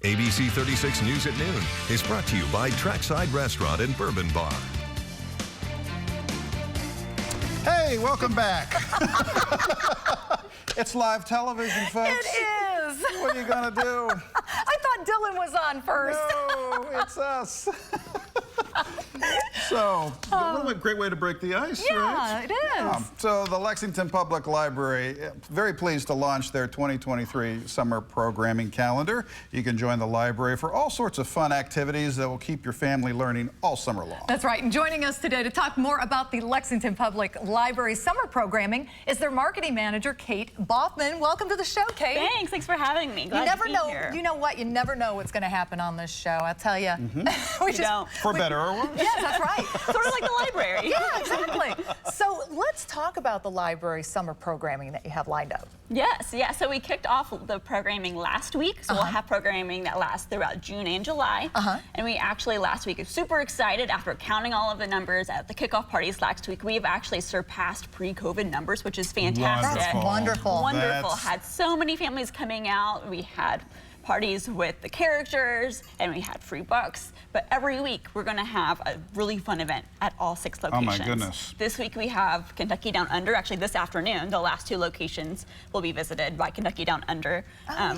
ABC 36 News at Noon is brought to you by Trackside Restaurant and Bourbon Bar. Hey, welcome back. It's live television, folks. It is. What are you going to do? I thought Dylan was on first. No, it's us. So, what a great way to break the ice, right? Yeah, it is. So, the Lexington Public Library, very pleased to launch their 2023 summer programming calendar. You can join the library for all sorts of fun activities that will keep your family learning all summer long. That's right. And joining us today to talk more about the Lexington Public Library summer programming is their marketing manager, Kate Boffman. Welcome to the show, Kate. Thanks for having me. Glad to be here. You know what? You never know what's going to happen on this show. I'll tell you. We don't. For better or worse? Yes, that's right. Sort of like the library. Yeah, exactly. So let's talk about the library summer programming that you have lined up. Yes, yeah. So we kicked off the programming last week. So we'll have programming that lasts throughout June and July. And we actually last week, super excited after counting all of the numbers at the kickoff parties last week. We've actually surpassed pre-COVID numbers, which is fantastic. That's wonderful. Wonderful. Had so many families coming out. We had parties with the characters, and we had free books. But every week, we're going to have a really fun event at all 6 locations. Oh, my goodness. This week, we have Kentucky Down Under. Actually, this afternoon, the last 2 locations will be visited by Kentucky Down Under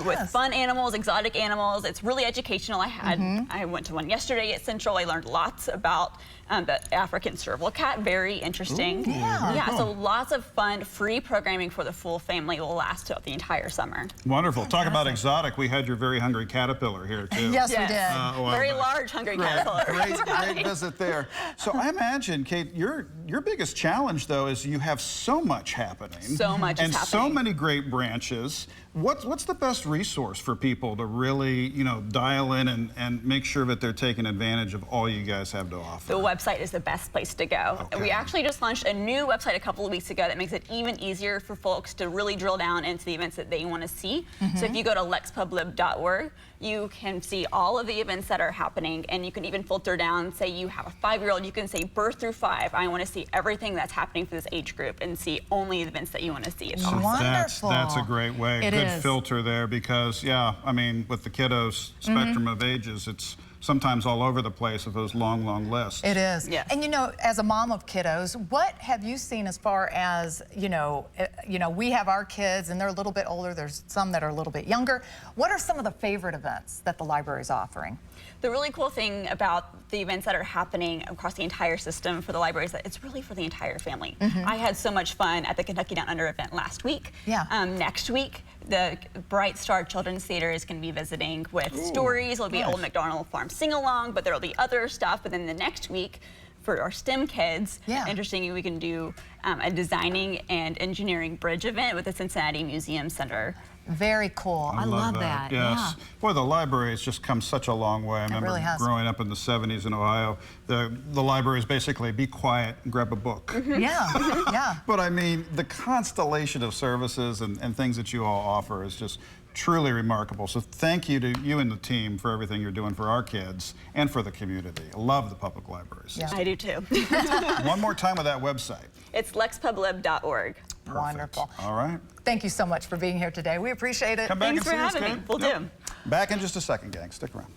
with fun animals, exotic animals. It's really educational. I went to one yesterday at Central. I learned lots about the African serval cat. Very interesting. Ooh, yeah. Cool. So lots of fun, free programming for the full family will last throughout the entire summer. Wonderful. Talk about exotic. We had your very hungry caterpillar here, too. Yes, we did. Very large hungry caterpillar. Great visit there. So I imagine, Kate, your biggest challenge, though, is you have so much happening. So much is and happening. so many great branches. What's the best resource for people to really, dial in and make sure that they're taking advantage of all you guys have to offer? The website is the best place to go. Okay. We actually just launched a new website a couple of weeks ago that makes it even easier for folks to really drill down into the events that they want to see. So if you go to lexpublib.org, you can see all of the events that are happening, and you can even filter down. Say you have a 5-year-old, you can say birth through 5. I want to see everything that's happening for this age group and see only the events that you want to see. It's awesome. Wonderful. That's a great way. Good filter there, because I mean, with the kiddos spectrum of ages, it's sometimes all over the place with those long lists. It is. Yes. And as a mom of kiddos, what have you seen as far as, we have our kids and they're a little bit older, there's some that are a little bit younger. What are some of the favorite events that the library is offering? The really cool thing about the events that are happening across the entire system for the library is that it's really for the entire family. I had so much fun at the Kentucky Down Under event last week. Yeah. Next week, the Bright Star Children's Theater is going to be visiting with stories. It'll be Old MacDonald Farm sing-along, but there'll be other stuff. But then the next week, for our STEM kids, interestingly, we can do a designing and engineering bridge event with the Cincinnati Museum Center. Very cool. I love that. Yes. Yeah. Boy, the library has just come such a long way. I remember really has. growing up in the 70s in Ohio, the library is basically be quiet and grab a book. Yeah. But I mean, the constellation of services and things that you all offer is just truly remarkable. So thank you to you and the team for everything you're doing for our kids and for the community. I love the public libraries. Yeah. I do too. One more time with that website. It's lexpublib.org. Wonderful. All right. Thank you so much for being here today. We appreciate it. Come back Thanks and for see us, having me. Kate. Will do. Back in just a second, gang. Stick around.